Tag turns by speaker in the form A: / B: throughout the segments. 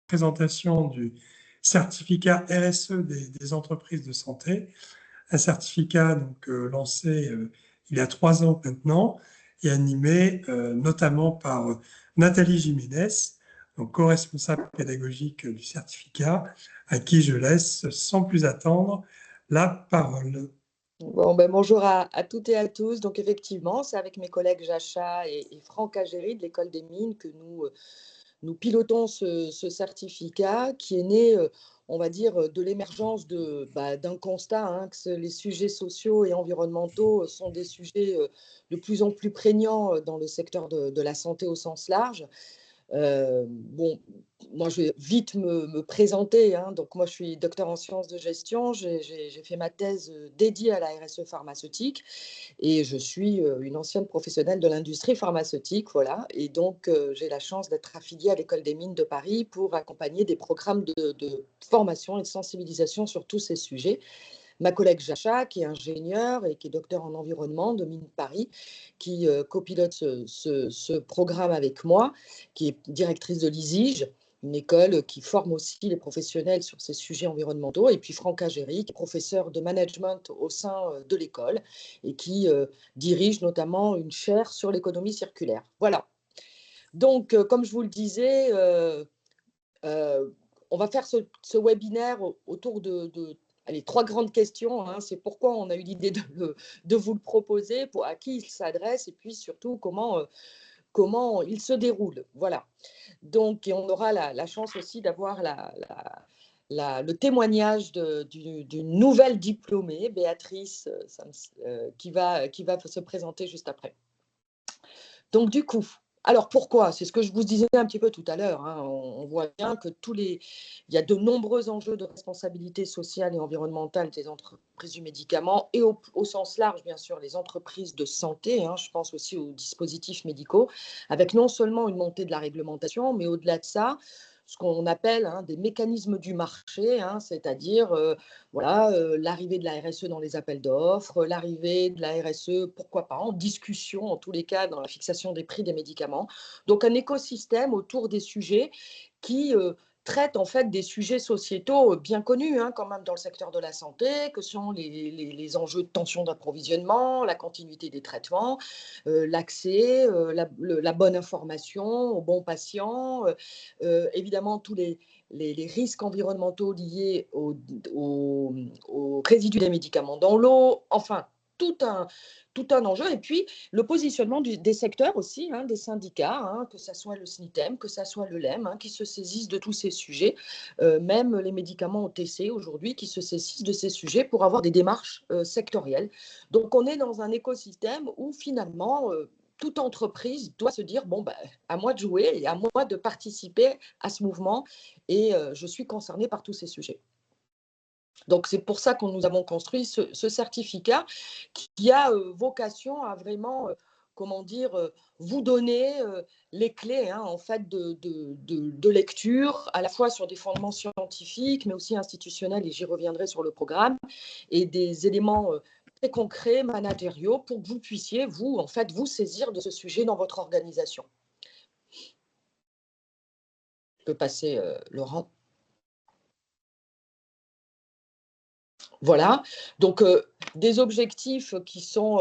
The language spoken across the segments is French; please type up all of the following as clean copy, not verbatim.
A: présentation du certificat RSE des entreprises de santé, un certificat donc lancé il y a 3 ans maintenant et animé notamment par Nathalie Jiménez, donc co-responsable pédagogique du certificat, à qui je laisse sans plus attendre la parole.
B: Bon, bonjour à toutes et à tous. Donc effectivement, c'est avec mes collègues Jacha et Franck Agéry de l'École des Mines que nous pilotons ce certificat qui est né, on va dire, de l'émergence d'un constat, hein, que les sujets sociaux et environnementaux sont des sujets de plus en plus prégnants dans le secteur de la santé au sens large. Bon, moi, je vais vite me présenter, hein. Donc, moi, je suis docteur en sciences de gestion. J'ai fait ma thèse dédiée à la RSE pharmaceutique et je suis une ancienne professionnelle de l'industrie pharmaceutique. Voilà. Et donc, j'ai la chance d'être affiliée à l'École des Mines de Paris pour accompagner des programmes de formation et de sensibilisation sur tous ces sujets. Ma collègue Jacha, qui est ingénieure et qui est docteur en environnement de Mines Paris, qui copilote ce programme avec moi, qui est directrice de l'ISIGE, une école qui forme aussi les professionnels sur ces sujets environnementaux, et puis Franck Agéry, qui est professeur de management au sein de l'école et qui dirige notamment une chaire sur l'économie circulaire. Voilà. Donc, comme je vous le disais, on va faire ce webinaire autour de allez, 3 grandes questions, hein. C'est pourquoi on a eu l'idée de vous le proposer, à qui il s'adresse et puis surtout comment il se déroule. Voilà. Donc, et on aura la chance aussi d'avoir le témoignage d'une nouvelle diplômée, Béatrice, qui va se présenter juste après. Donc, du coup, alors pourquoi? C'est ce que je vous disais un petit peu tout à l'heure, hein. On voit bien que il y a de nombreux enjeux de responsabilité sociale et environnementale des entreprises du médicament et au sens large, bien sûr, les entreprises de santé, hein. Je pense aussi aux dispositifs médicaux, avec non seulement une montée de la réglementation, mais au-delà de ça, ce qu'on appelle, hein, des mécanismes du marché, hein, c'est-à-dire voilà, l'arrivée de la RSE dans les appels d'offres, l'arrivée de la RSE, pourquoi pas, en discussion, en tous les cas, dans la fixation des prix des médicaments. Donc, un écosystème autour des sujets qui traite en fait des sujets sociétaux bien connus, hein, quand même dans le secteur de la santé, que sont les enjeux de tension d'approvisionnement, la continuité des traitements, l'accès, la bonne information aux bons patients, évidemment tous les risques environnementaux liés aux résidus des médicaments dans l'eau, enfin, tout un enjeu. Et puis, le positionnement des secteurs aussi, hein, des syndicats, hein, que ce soit le SNITEM, que ce soit le LEM, hein, qui se saisissent de tous ces sujets, même les médicaments OTC aujourd'hui, qui se saisissent de ces sujets pour avoir des démarches sectorielles. Donc, on est dans un écosystème où finalement, toute entreprise doit se dire, bon, à moi de jouer et à moi de participer à ce mouvement et je suis concernée par tous ces sujets. Donc, c'est pour ça que nous avons construit ce certificat qui a vocation à vraiment, comment dire, vous donner les clés, hein, en fait, de lecture, à la fois sur des fondements scientifiques, mais aussi institutionnels, et j'y reviendrai sur le programme, et des éléments très concrets, managériaux, pour que vous puissiez, vous, en fait, vous saisir de ce sujet dans votre organisation. Je peux passer, Laurent. Voilà, donc des objectifs qui sont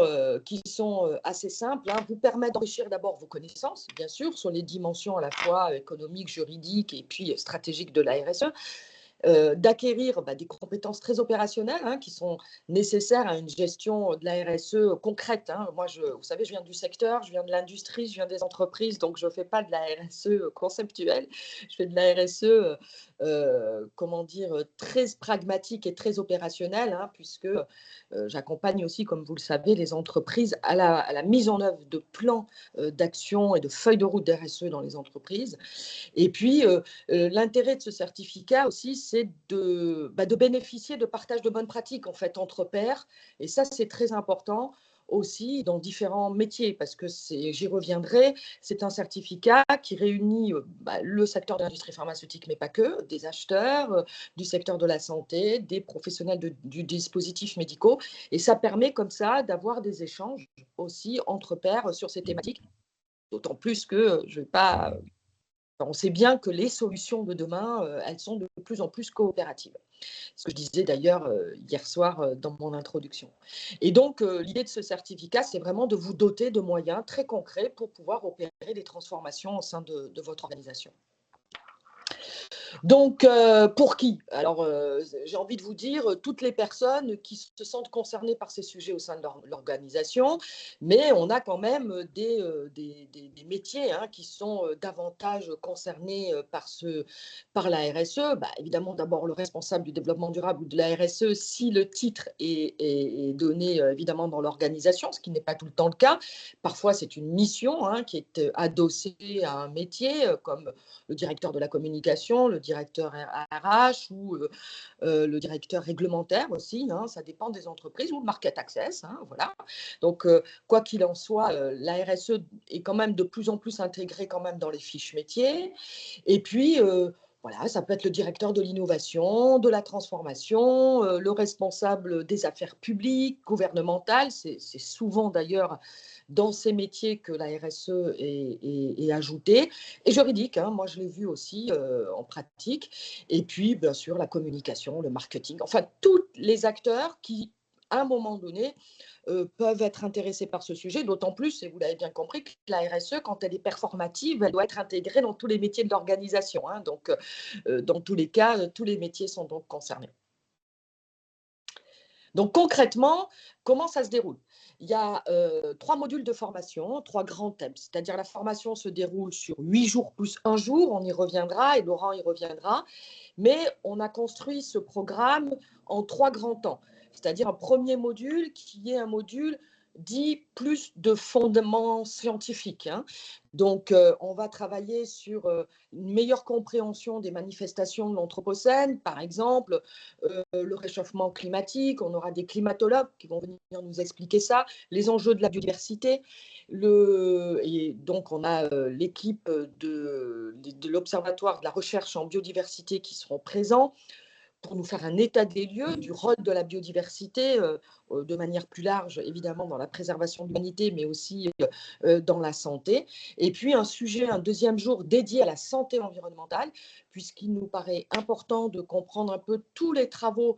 B: assez simples, hein, vous permettent d'enrichir d'abord vos connaissances, bien sûr, sur les dimensions à la fois économiques, juridiques et puis stratégiques de la RSE. D'acquérir des compétences très opérationnelles, hein, qui sont nécessaires à une gestion de la RSE concrète, hein. Moi, vous savez, je viens du secteur, je viens de l'industrie, je viens des entreprises, donc je ne fais pas de la RSE conceptuelle, je fais de la RSE, comment dire, très pragmatique et très opérationnelle, hein, puisque j'accompagne aussi, comme vous le savez, les entreprises à la mise en œuvre de plans d'action et de feuilles de route d'RSE dans les entreprises. Et puis, l'intérêt de ce certificat aussi, c'est de bénéficier de partage de bonnes pratiques en fait, entre pairs. Et ça, c'est très important aussi dans différents métiers, parce que j'y reviendrai, c'est un certificat qui réunit le secteur de l'industrie pharmaceutique, mais pas que, des acheteurs, du secteur de la santé, des professionnels du dispositif médicaux. Et ça permet comme ça d'avoir des échanges aussi entre pairs sur ces thématiques, d'autant plus que je ne vais pas on sait bien que les solutions de demain, elles sont de plus en plus coopératives. Ce que je disais d'ailleurs hier soir dans mon introduction. Et donc, l'idée de ce certificat, c'est vraiment de vous doter de moyens très concrets pour pouvoir opérer des transformations au sein de votre organisation. Donc, pour qui? Alors, j'ai envie de vous dire, toutes les personnes qui se sentent concernées par ces sujets au sein de l'organisation, mais on a quand même des métiers hein, qui sont davantage concernés par la RSE. Bah, évidemment, d'abord, le responsable du développement durable ou de la RSE, si le titre est donné évidemment dans l'organisation, ce qui n'est pas tout le temps le cas. Parfois, c'est une mission hein, qui est adossée à un métier, comme le directeur de la communication, le directeur RH ou le directeur réglementaire aussi, hein, ça dépend des entreprises, ou le market access, hein, voilà. Donc, quoi qu'il en soit, la RSE est quand même de plus en plus intégrée quand même dans les fiches métiers. Et puis, voilà, ça peut être le directeur de l'innovation, de la transformation, le responsable des affaires publiques, gouvernementales. C'est souvent d'ailleurs dans ces métiers que la RSE est ajoutée. Et juridique, hein, moi je l'ai vu aussi en pratique. Et puis, bien sûr, la communication, le marketing, enfin, tous les acteurs qui, à un moment donné, peuvent être intéressés par ce sujet, d'autant plus, et vous l'avez bien compris, que la RSE, quand elle est performative, elle doit être intégrée dans tous les métiers de l'organisation. Hein, donc, dans tous les cas, tous les métiers sont donc concernés. Donc concrètement, comment ça se déroule? Il y a 3 modules de formation, 3 grands thèmes. C'est-à-dire la formation se déroule sur 8 jours plus 1 jour, on y reviendra et Laurent y reviendra. Mais on a construit ce programme en 3 grands temps. C'est-à-dire un premier module qui est un module dit plus de fondements scientifiques. Hein. Donc, on va travailler sur une meilleure compréhension des manifestations de l'Anthropocène, par exemple, le réchauffement climatique, on aura des climatologues qui vont venir nous expliquer ça, les enjeux de la biodiversité. Et donc, on a l'équipe de l'Observatoire de la recherche en biodiversité qui seront présents pour nous faire un état des lieux du rôle de la biodiversité de manière plus large, évidemment, dans la préservation de l'humanité, mais aussi dans la santé. Et puis, un deuxième jour dédié à la santé environnementale, puisqu'il nous paraît important de comprendre un peu tous les travaux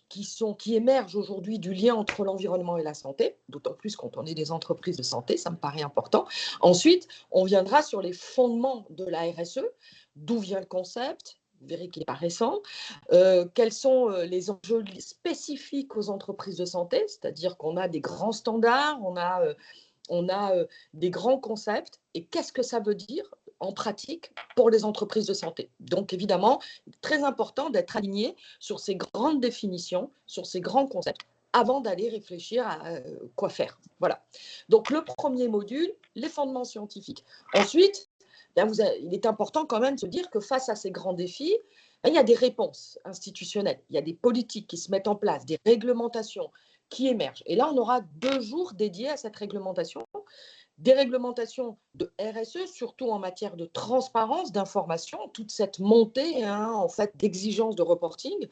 B: qui émergent aujourd'hui du lien entre l'environnement et la santé, d'autant plus quand on est des entreprises de santé, ça me paraît important. Ensuite, on viendra sur les fondements de la RSE, d'où vient le concept, vous verrez qu'il n'est pas récent. Quels sont les enjeux spécifiques aux entreprises de santé, c'est-à-dire qu'on a des grands standards, on a des grands concepts, et qu'est-ce que ça veut dire en pratique pour les entreprises de santé. Donc évidemment, très important d'être aligné sur ces grandes définitions, sur ces grands concepts, avant d'aller réfléchir à quoi faire. Voilà. Donc le premier module, les fondements scientifiques. Ensuite, il est important quand même de se dire que face à ces grands défis, il y a des réponses institutionnelles, il y a des politiques qui se mettent en place, des réglementations qui émergent. Et là, on aura 2 jours dédiés à cette réglementation, des réglementations de RSE, surtout en matière de transparence, d'information, toute cette montée hein, en fait, d'exigences de reporting.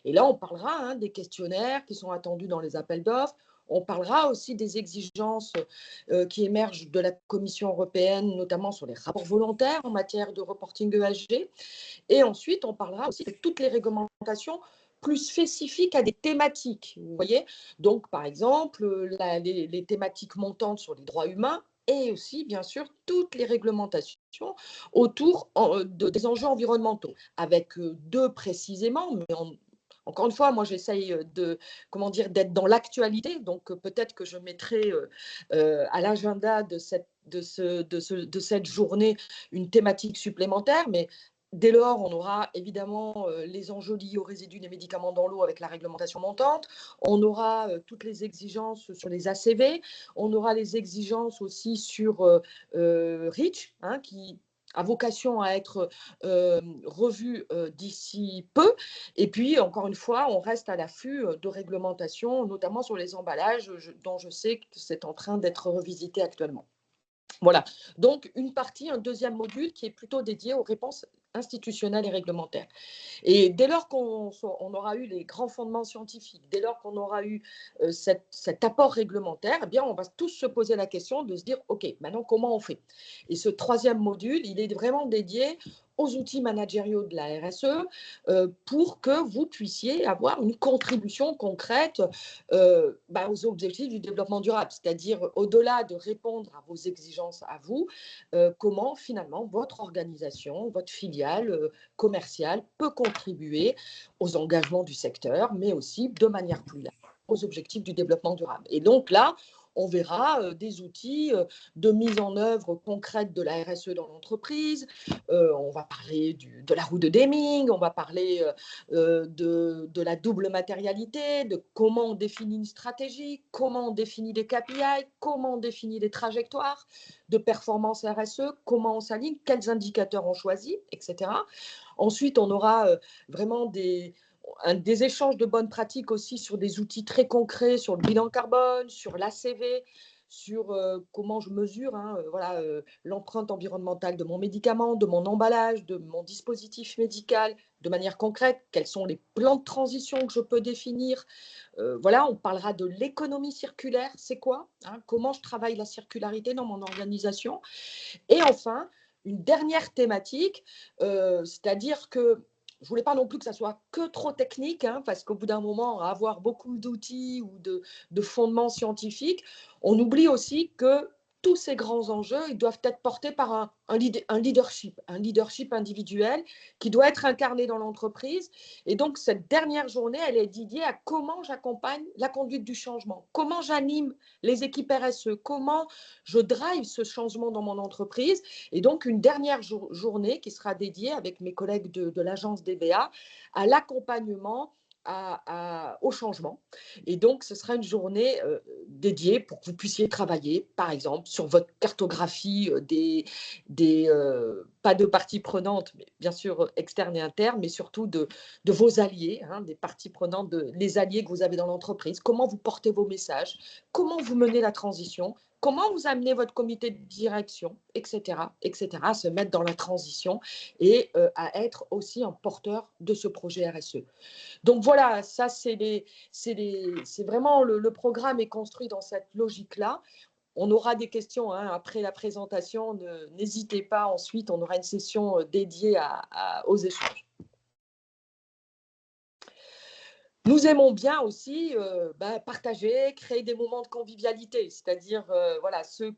B: Et là, on parlera hein, des questionnaires qui sont attendus dans les appels d'offres. On parlera aussi des exigences qui émergent de la Commission européenne, notamment sur les rapports volontaires en matière de reporting ESG. Et ensuite, on parlera aussi de toutes les réglementations plus spécifiques à des thématiques. Vous voyez, donc par exemple, les thématiques montantes sur les droits humains et aussi, bien sûr, toutes les réglementations autour des enjeux environnementaux, avec deux précisément, mais encore une fois, moi, j'essaye d'être dans l'actualité. Donc, peut-être que je mettrai à l'agenda de cette journée une thématique supplémentaire. Mais dès lors, on aura évidemment les enjeux liés aux résidus des médicaments dans l'eau avec la réglementation montante. On aura toutes les exigences sur les ACV. On aura les exigences aussi sur REACH, hein, qui a vocation à être revu d'ici peu. Et puis, encore une fois, on reste à l'affût de réglementations, notamment sur les emballages, dont je sais que c'est en train d'être revisité actuellement. Voilà, donc une partie, un deuxième module qui est plutôt dédié aux réponses institutionnelle et réglementaire. Et dès lors qu'on aura eu les grands fondements scientifiques, dès lors qu'on aura eu cet apport réglementaire, eh bien, on va tous se poser la question de se dire, OK, maintenant, comment on fait? Et ce troisième module, il est vraiment dédié aux outils managériaux de la RSE pour que vous puissiez avoir une contribution concrète aux objectifs du développement durable, c'est-à-dire au-delà de répondre à vos exigences à vous, comment finalement votre organisation, votre filiale commerciale peut contribuer aux engagements du secteur, mais aussi de manière plus large aux objectifs du développement durable. Et donc là, on verra des outils de mise en œuvre concrète de la RSE dans l'entreprise. On va parler de la roue de Deming, on va parler de la double matérialité, de comment on définit une stratégie, comment on définit des KPI, comment on définit des trajectoires de performance RSE, comment on s'aligne, quels indicateurs on choisit, etc. Ensuite, on aura vraiment des échanges de bonnes pratiques aussi sur des outils très concrets, sur le bilan carbone, sur l'ACV, sur comment je mesure l'empreinte environnementale de mon médicament, de mon emballage, de mon dispositif médical, de manière concrète, quels sont les plans de transition que je peux définir. On parlera de l'économie circulaire, c'est quoi, comment je travaille la circularité dans mon organisation. Et enfin, une dernière thématique, c'est-à-dire que je ne voulais pas non plus que ça soit que trop technique, parce qu'au bout d'un moment, avoir beaucoup d'outils ou de fondements scientifiques, on oublie aussi que tous ces grands enjeux, ils doivent être portés par un leadership individuel qui doit être incarné dans l'entreprise. Et donc, cette dernière journée, elle est dédiée à comment j'accompagne la conduite du changement, comment j'anime les équipes RSE, comment je drive ce changement dans mon entreprise. Et donc, une dernière journée qui sera dédiée avec mes collègues de l'agence DBA à l'accompagnement au changement. Et donc, ce sera une journée dédiée pour que vous puissiez travailler, par exemple, sur votre cartographie pas de parties prenantes, mais bien sûr externes et internes, mais surtout de vos alliés, des parties prenantes, les alliés que vous avez dans l'entreprise, comment vous portez vos messages, comment vous menez la transition, comment vous amenez votre comité de direction, etc., à se mettre dans la transition et à être aussi un porteur de ce projet RSE. Donc voilà, ça c'est vraiment le programme est construit dans cette logique-là. On aura des questions après la présentation, n'hésitez pas, ensuite on aura une session dédiée aux échanges. Nous aimons bien aussi partager, créer des moments de convivialité, c'est-à-dire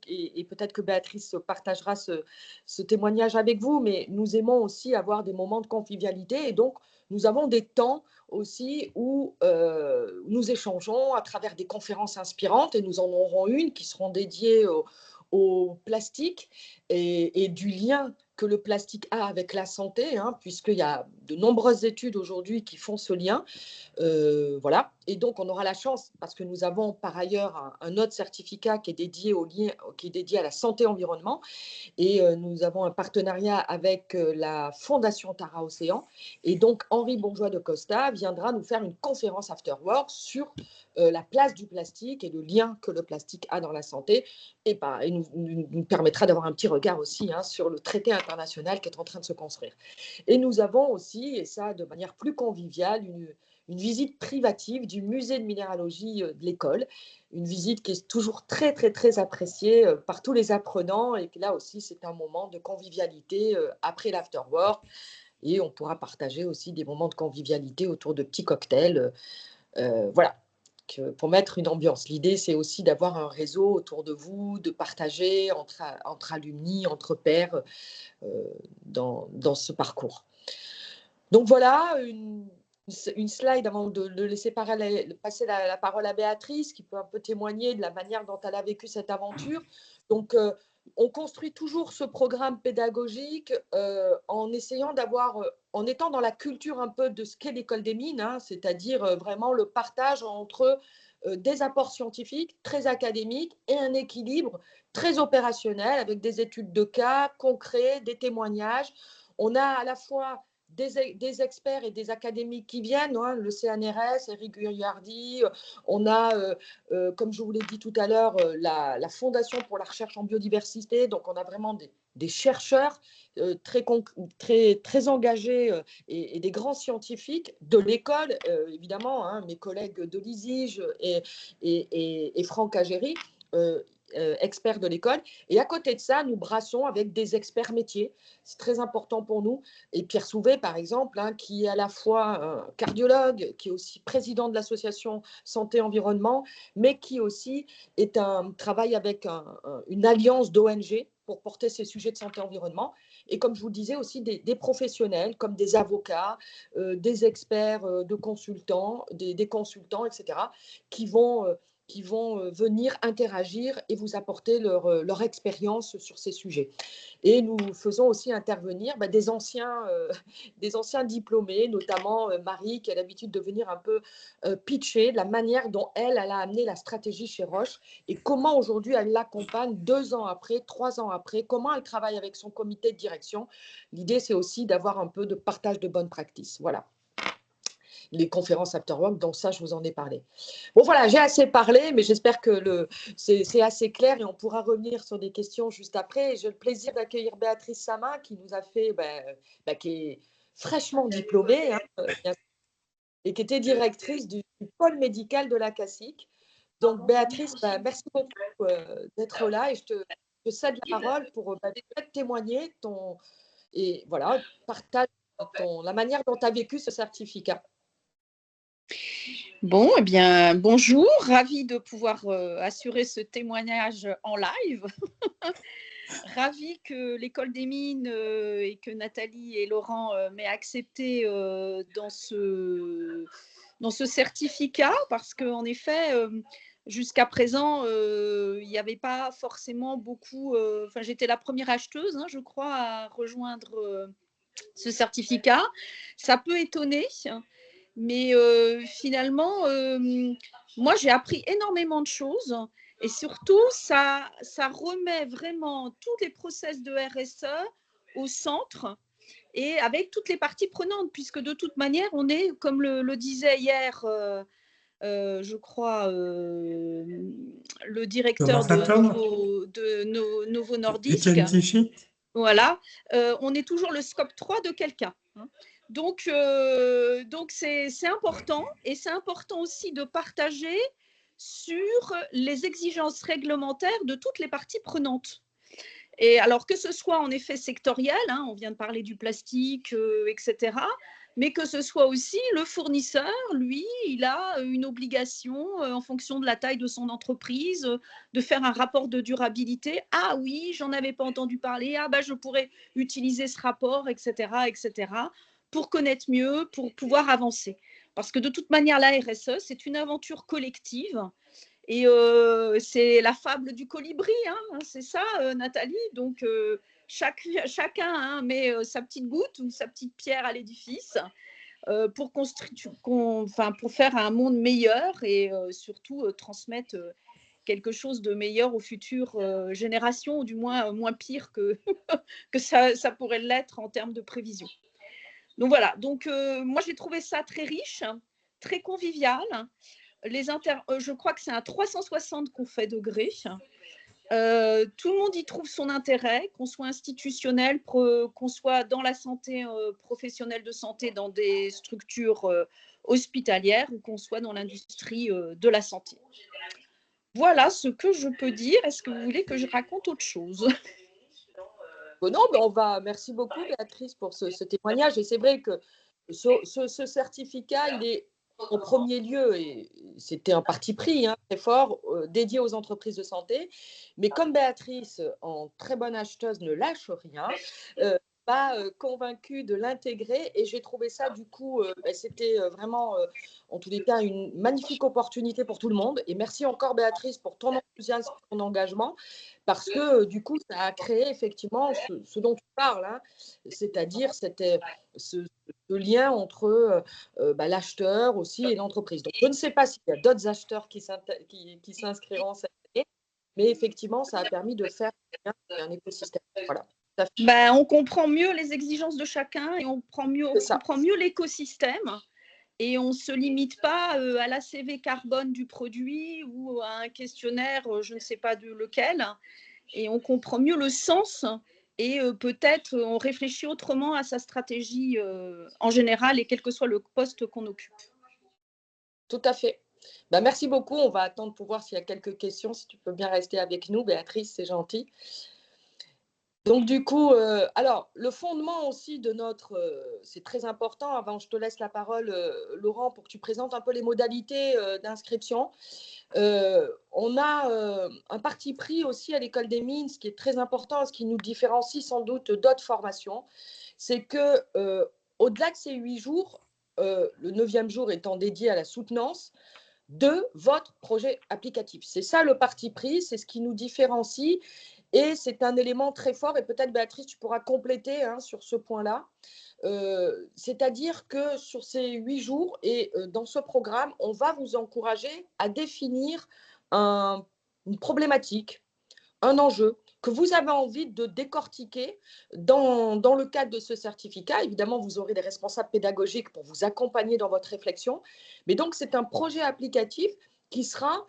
B: et peut-être que Béatrice partagera ce témoignage avec vous, mais nous aimons aussi avoir des moments de convivialité et donc nous avons des temps aussi où nous échangeons à travers des conférences inspirantes et nous en aurons une qui seront dédiées au plastique et du lien que le plastique a avec la santé, puisqu'il y a de nombreuses études aujourd'hui qui font ce lien. Et donc on aura la chance, parce que nous avons par ailleurs un autre certificat qui est dédié à la santé-environnement, et nous avons un partenariat avec la Fondation Tara Océan, et donc Henri Bourgeois de Costa viendra nous faire une conférence after work sur la place du plastique et le lien que le plastique a dans la santé, et nous permettra d'avoir un petit regard aussi sur le traité international qui est en train de se construire. Et nous avons aussi, et ça de manière plus conviviale, une visite privative du musée de minéralogie de l'école, une visite qui est toujours très, très, très appréciée par tous les apprenants et que là aussi, c'est un moment de convivialité après l'afterwork et on pourra partager aussi des moments de convivialité autour de petits cocktails. Pour mettre une ambiance. L'idée, c'est aussi d'avoir un réseau autour de vous, de partager entre alumni, entre pairs dans ce parcours. Donc voilà, une slide avant de laisser passer la parole à Béatrice, qui peut un peu témoigner de la manière dont elle a vécu cette aventure. Donc, on construit toujours ce programme pédagogique en essayant en étant dans la culture un peu de ce qu'est l'école des mines, c'est-à-dire vraiment le partage entre des apports scientifiques très académiques et un équilibre très opérationnel avec des études de cas concrets, des témoignages. On a à la fois des experts et des académiques qui viennent, le CNRS, Eric Guyardi, on a, comme je vous l'ai dit tout à l'heure, la Fondation pour la recherche en biodiversité, donc on a vraiment des chercheurs très engagés et des grands scientifiques de l'école, évidemment, hein, mes collègues de l'ISIGE et Franck Agéry, experts de l'école. Et à côté de ça, nous brassons avec des experts métiers. C'est très important pour nous. Et Pierre Souvet, par exemple, hein, qui est à la fois cardiologue, qui est aussi président de l'association Santé-Environnement, mais qui aussi travaille avec une alliance d'ONG pour porter ces sujets de santé-environnement. Et comme je vous le disais aussi, des professionnels comme des avocats, des experts de consultants, des consultants, etc., qui vont venir interagir et vous apporter leur expérience sur ces sujets. Et nous faisons aussi intervenir des anciens diplômés, notamment Marie, qui a l'habitude de venir un peu pitcher la manière dont elle a amené la stratégie chez Roche et comment aujourd'hui elle l'accompagne 2 ans après, 3 ans après, comment elle travaille avec son comité de direction. L'idée, c'est aussi d'avoir un peu de partage de bonnes pratiques. Voilà. Les conférences Afterwork, donc ça, je vous en ai parlé. Bon, voilà, j'ai assez parlé, mais j'espère que c'est assez clair et on pourra revenir sur des questions juste après. J'ai le plaisir d'accueillir Béatrice Samin, qui nous a fait, qui est fraîchement diplômée, hein, et qui était directrice du pôle médical de la CASIC. Donc, Béatrice, merci beaucoup d'être là et je te cède la parole pour peut-être témoigner et voilà, partage la manière dont tu as vécu ce certificat.
C: Bon, eh bien, bonjour, ravie de pouvoir assurer ce témoignage en live. Ravie que l'École des Mines et que Nathalie et Laurent m'aient accepté dans ce certificat parce qu'en effet, jusqu'à présent, il n'y avait pas forcément beaucoup. J'étais la première acheteuse, hein, je crois, à rejoindre ce certificat. Ça peut étonner. Mais finalement, moi, j'ai appris énormément de choses et surtout, ça remet vraiment tous les process de RSE au centre et avec toutes les parties prenantes, puisque de toute manière, on est, comme le disait hier, je crois, le directeur de Novo Nordisk.
A: Étienne Tichy.
C: Voilà, on est toujours le scope 3 de quelqu'un. Hein. Donc c'est important et c'est important aussi de partager sur les exigences réglementaires de toutes les parties prenantes. Et alors que ce soit en effet sectoriel, hein, on vient de parler du plastique, etc., mais que ce soit aussi le fournisseur, lui, il a une obligation en fonction de la taille de son entreprise de faire un rapport de durabilité. Ah oui, j'en avais pas entendu parler. Ah je pourrais utiliser ce rapport, etc., etc., pour connaître mieux, pour pouvoir avancer. Parce que de toute manière, la RSE, c'est une aventure collective. Et c'est la fable du colibri, hein, c'est ça, Nathalie. Donc, chacun hein, met sa petite goutte ou sa petite pierre à l'édifice pour faire un monde meilleur et surtout transmettre quelque chose de meilleur aux futures générations, ou du moins moins pire que, que ça pourrait l'être en termes de prévision. Donc voilà, donc moi j'ai trouvé ça très riche, très convivial. Je crois que c'est un 360 qu'on fait degrés. Tout le monde y trouve son intérêt, qu'on soit institutionnel, qu'on soit dans la santé, professionnelle de santé, dans des structures hospitalières ou qu'on soit dans l'industrie de la santé. Voilà ce que je peux dire. Est-ce que vous voulez que je raconte autre chose ?
B: Non, merci beaucoup Béatrice pour ce témoignage. Et c'est vrai que ce certificat, il est en premier lieu, et c'était un parti pris très fort, dédié aux entreprises de santé. Mais comme Béatrice, en très bonne acheteuse, ne lâche rien, pas convaincue de l'intégrer. Et j'ai trouvé ça, du coup, c'était vraiment, en tous les cas, une magnifique opportunité pour tout le monde. Et merci encore Béatrice pour ton enthousiasme, ton engagement. Parce que du coup, ça a créé effectivement ce dont tu parles, hein, c'est-à-dire ce lien entre l'acheteur aussi et l'entreprise. Donc, je ne sais pas s'il y a d'autres acheteurs qui s'inscriront cette année, mais effectivement, ça a permis de faire un écosystème. Voilà.
C: On comprend mieux les exigences de chacun et on comprend mieux l'écosystème. Et on ne se limite pas à la CV carbone du produit ou à un questionnaire, je ne sais pas de lequel. Et on comprend mieux le sens et peut-être on réfléchit autrement à sa stratégie en général et quel que soit le poste qu'on occupe.
B: Tout à fait. Bah, merci beaucoup. On va attendre pour voir s'il y a quelques questions. Si tu peux bien rester avec nous, Béatrice, c'est gentil. Donc du coup, alors le fondement aussi de notre, c'est très important, avant je te laisse la parole, Laurent, pour que tu présentes un peu les modalités d'inscription. On a un parti pris aussi à l'École des Mines, ce qui est très important, ce qui nous différencie sans doute d'autres formations, c'est que au-delà de ces 8 jours, le 9e jour étant dédié à la soutenance de votre projet applicatif. C'est ça le parti pris, c'est ce qui nous différencie et c'est un élément très fort et peut-être Béatrice, tu pourras compléter sur ce point-là. C'est-à-dire que sur ces 8 jours et dans ce programme, on va vous encourager à définir une problématique, un enjeu que vous avez envie de décortiquer dans le cadre de ce certificat. Évidemment, vous aurez des responsables pédagogiques pour vous accompagner dans votre réflexion. Mais donc, c'est un projet applicatif qui sera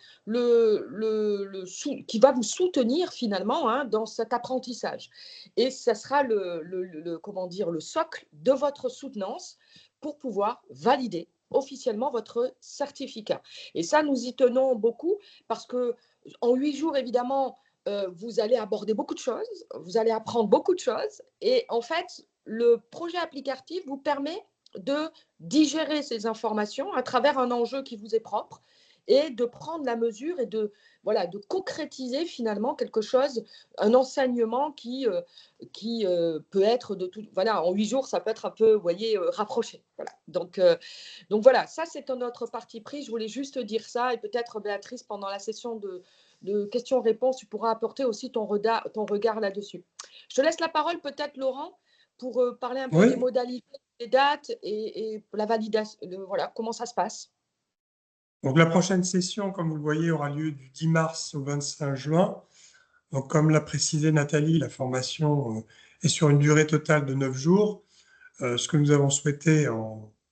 B: qui va vous soutenir finalement dans cet apprentissage. Et ça sera comment dire, le socle de votre soutenance pour pouvoir valider officiellement votre certificat. Et ça, nous y tenons beaucoup parce que en 8 jours, évidemment, vous allez aborder beaucoup de choses, vous allez apprendre beaucoup de choses. Et en fait, le projet applicatif vous permet de digérer ces informations à travers un enjeu qui vous est propre et de prendre la mesure et de concrétiser finalement quelque chose, un enseignement qui peut être de tout. Voilà, en 8 jours, ça peut être un peu, vous voyez, rapproché. Voilà. Donc voilà, ça c'est un autre parti pris. Je voulais juste dire ça et peut-être Béatrice, pendant la session de questions-réponses, tu pourras apporter aussi ton regard là-dessus. Je te laisse la parole peut-être, Laurent, pour parler un peu
A: Oui.
B: des modalités, des dates et la validation, voilà, comment ça se passe.
A: Donc la prochaine session, comme vous le voyez, aura lieu du 10 mars au 25 juin. Donc comme l'a précisé Nathalie, la formation est sur une durée totale de 9 jours. Ce que nous avons souhaité,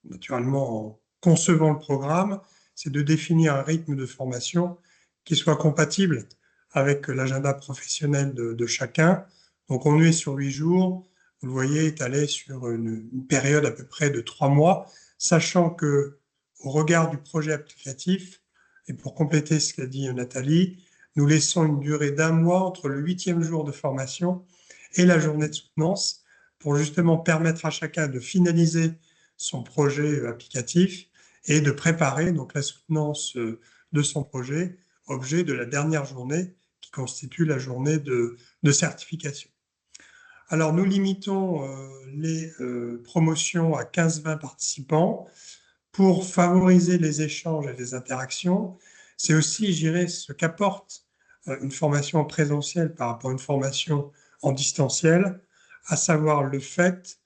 A: naturellement, en concevant le programme, c'est de définir un rythme de formation qui soit compatible avec l'agenda professionnel de chacun. Donc on est sur 8 jours, vous le voyez, étalé sur une période à peu près de 3 mois, sachant que au regard du projet applicatif, et pour compléter ce qu'a dit Nathalie, nous laissons une durée d'1 mois entre le 8e jour de formation et la journée de soutenance pour justement permettre à chacun de finaliser son projet applicatif et de préparer donc la soutenance de son projet, objet de la dernière journée qui constitue la journée de certification. Alors nous limitons les promotions à 15-20 participants pour favoriser les échanges et les interactions. C'est aussi, je dirais, ce qu'apporte une formation en présentiel par rapport à une formation en distanciel, à savoir le fait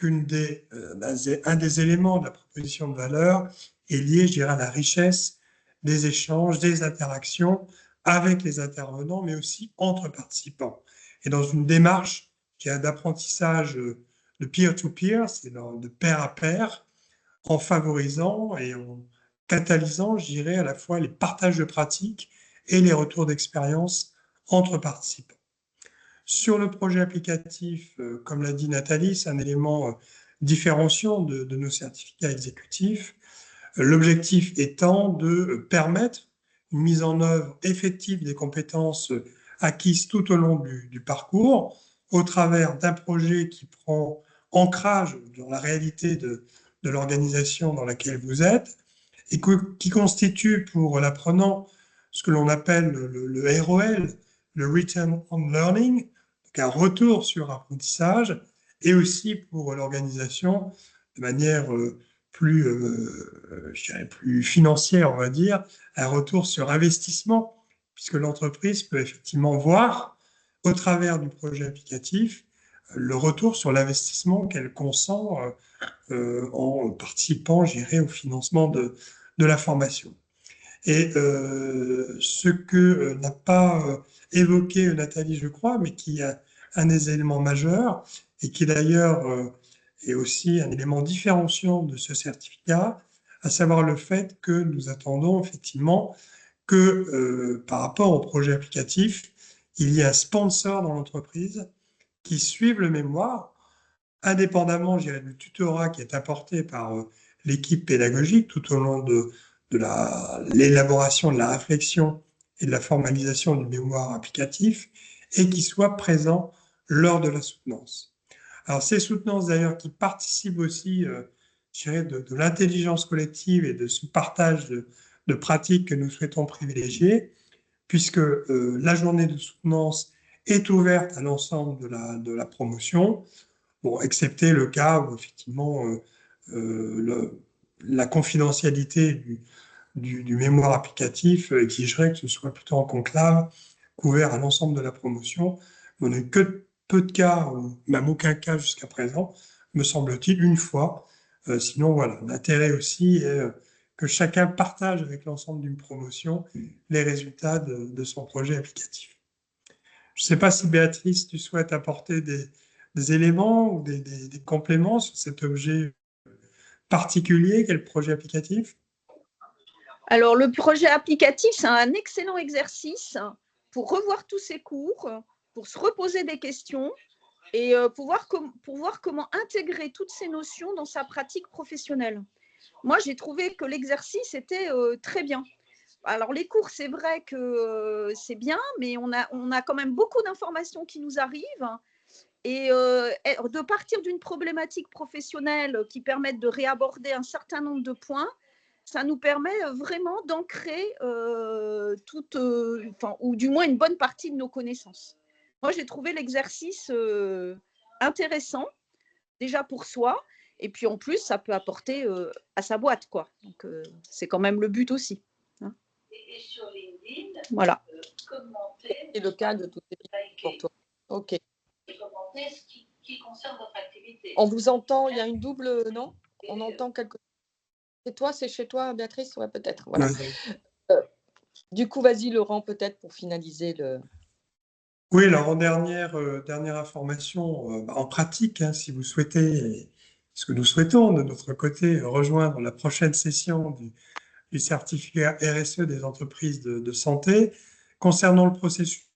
A: un des éléments de la proposition de valeur est lié, je dirais, à la richesse des échanges, des interactions avec les intervenants, mais aussi entre participants. Et dans une démarche qui a d'apprentissage de peer-to-peer, c'est de pair à pair, en favorisant et en catalysant, je dirais, à la fois les partages de pratiques et les retours d'expérience entre participants. Sur le projet applicatif, comme l'a dit Nathalie, c'est un élément différenciant de nos certificats exécutifs. L'objectif étant de permettre une mise en œuvre effective des compétences acquises tout au long du parcours, au travers d'un projet qui prend ancrage dans la réalité de l'organisation dans laquelle vous êtes, et qui constitue pour l'apprenant ce que l'on appelle le ROL, le Return on Learning, donc un retour sur apprentissage, et aussi pour l'organisation de manière je dirais plus financière, on va dire, un retour sur investissement, puisque l'entreprise peut effectivement voir, au travers du projet applicatif, le retour sur l'investissement qu'elle consent en participant, je dirais, au financement de la formation. Et ce que n'a pas évoqué Nathalie, je crois, mais qui est un des éléments majeurs, et qui d'ailleurs est aussi un élément différenciant de ce certificat, à savoir le fait que nous attendons effectivement que par rapport au projet applicatif, il y a un sponsor dans l'entreprise qui suivent le mémoire, indépendamment, je dirais, du tutorat qui est apporté par l'équipe pédagogique tout au long de l'élaboration, de la réflexion et de la formalisation du mémoire applicatif, et qui soit présent lors de la soutenance. Alors ces soutenances d'ailleurs qui participent aussi, je dirais, de l'intelligence collective et de ce partage de pratiques que nous souhaitons privilégier, puisque la journée de soutenance est ouverte à l'ensemble de la promotion, bon, excepté le cas où effectivement la confidentialité du mémoire applicatif exigerait que ce soit plutôt en conclave, couvert à l'ensemble de la promotion. On n'a eu que peu de cas, ou même aucun cas jusqu'à présent, me semble-t-il, une fois. Sinon, voilà, l'intérêt aussi est que chacun partage avec l'ensemble d'une promotion les résultats de son projet applicatif. Je ne sais pas si Béatrice, tu souhaites apporter des éléments ou des compléments sur cet objet particulier qu'est le projet applicatif.
C: Alors, le projet applicatif, c'est un excellent exercice pour revoir tous ces cours, pour se reposer des questions et pour voir comment intégrer toutes ces notions dans sa pratique professionnelle. Moi, j'ai trouvé que l'exercice était très bien. Alors, les cours, c'est vrai que c'est bien, mais on a quand même beaucoup d'informations qui nous arrivent. Et de partir d'une problématique professionnelle qui permette de réaborder un certain nombre de points, ça nous permet vraiment d'ancrer ou du moins une bonne partie de nos connaissances. Moi, j'ai trouvé l'exercice intéressant, déjà pour soi, et puis en plus, ça peut apporter à sa boîte, quoi. Donc, c'est quand même le but aussi. Hein.
D: Et sur LinkedIn,
C: voilà.
D: Commenter.
B: C'est le cas de toutes les pour toi. OK.
D: Commenter ce qui concerne votre activité.
B: On vous entend, il y a une double, non? On entend quelque chose. C'est toi, c'est chez toi, Béatrice? Ouais, peut-être. Voilà. Du coup, vas-y, Laurent, peut-être pour finaliser le.
A: Oui, alors en dernière information, en pratique, hein, si vous souhaitez, ce que nous souhaitons de notre côté, rejoindre la prochaine session du certificat RSE des entreprises de santé, concernant le processus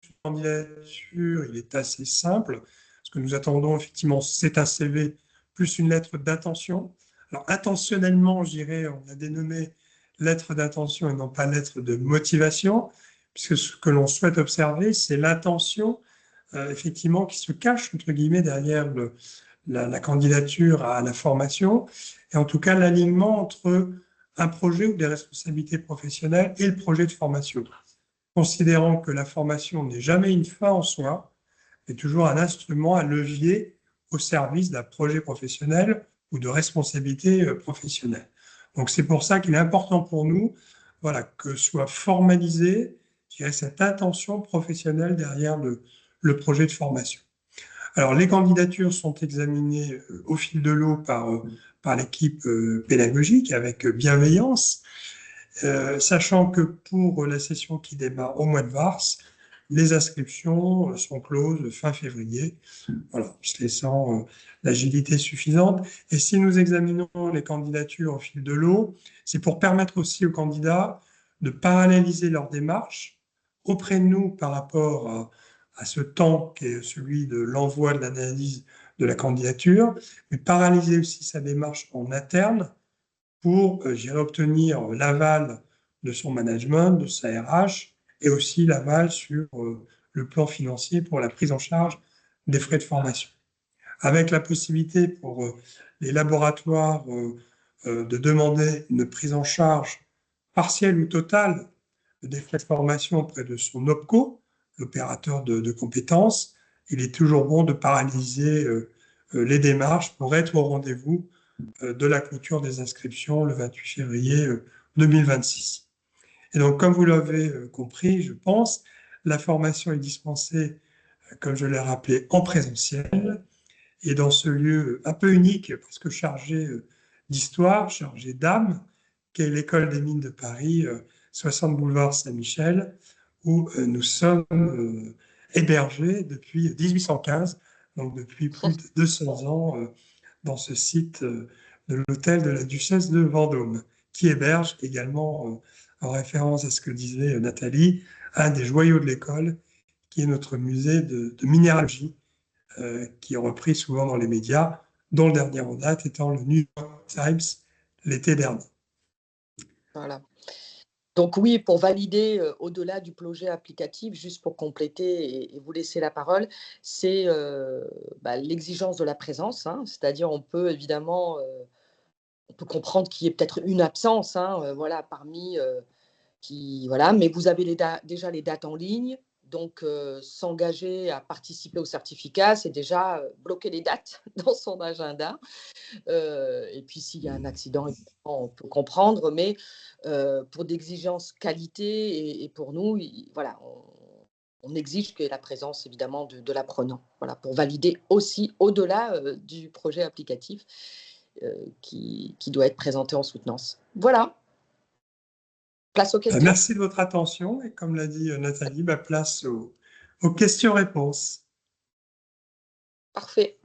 A: de candidature, il est assez simple. Ce que nous attendons, effectivement, c'est un CV plus une lettre d'intention. Alors, intentionnellement, je dirais, on a dénommé lettre d'intention et non pas lettre de motivation, puisque ce que l'on souhaite observer, c'est l'intention, effectivement, qui se cache, entre guillemets, derrière la candidature à la formation, et en tout cas l'alignement entre un projet ou des responsabilités professionnelles et le projet de formation, considérant que la formation n'est jamais une fin en soi, mais toujours un instrument, un levier au service d'un projet professionnel ou de responsabilité professionnelle. Donc c'est pour ça qu'il est important pour nous, voilà, que soit formalisée, je dirais, cette intention professionnelle derrière le projet de formation. Alors les candidatures sont examinées au fil de l'eau par l'équipe pédagogique avec bienveillance, sachant que pour la session qui démarre au mois de mars, les inscriptions sont closes fin février, voilà, se laissant l'agilité suffisante. Et si nous examinons les candidatures au fil de l'eau, c'est pour permettre aussi aux candidats de paralléliser leur démarche auprès de nous par rapport à ce temps qui est celui de l'envoi de l'analyse de la candidature, mais paralyser aussi sa démarche en interne pour, j'irai obtenir l'aval de son management, de sa RH, et aussi l'aval sur le plan financier pour la prise en charge des frais de formation. Avec la possibilité pour les laboratoires de demander une prise en charge partielle ou totale des frais de formation auprès de son OPCO, l'opérateur de compétences, il est toujours bon de paralyser les démarches pour être au rendez-vous de la clôture des inscriptions le 28 février 2026. Et donc, comme vous l'avez compris, je pense, la formation est dispensée, comme je l'ai rappelé, en présentiel et dans ce lieu un peu unique, parce que chargé d'histoire, chargé d'âme, qu'est l'École des Mines de Paris, 60 boulevard Saint-Michel, où nous sommes hébergés depuis 1815, donc depuis plus de 200 ans, dans ce site de l'hôtel de la Duchesse de Vendôme, qui héberge également, en référence à ce que disait Nathalie, un des joyaux de l'école, qui est notre musée de minéralogie, qui est repris souvent dans les médias, dont le dernier en date étant le New York Times l'été dernier.
B: Voilà. Donc oui, pour valider au-delà du projet applicatif, juste pour compléter et vous laisser la parole, c'est l'exigence de la présence, hein, c'est-à-dire on peut évidemment, on peut comprendre qu'il y ait peut-être une absence, hein, voilà, parmi voilà, mais vous avez déjà les dates en ligne, donc s'engager à participer au certificat, c'est déjà bloquer les dates dans son agenda. Et puis s'il y a un accident, évidemment, on peut comprendre, mais pour d'exigences qualité et pour nous, voilà, on exige qu'il y ait la présence évidemment de l'apprenant, voilà, pour valider aussi au-delà du projet applicatif qui doit être présenté en soutenance. Voilà, place aux questions.
A: Merci de votre attention et comme l'a dit Nathalie, place aux questions-réponses.
B: Parfait.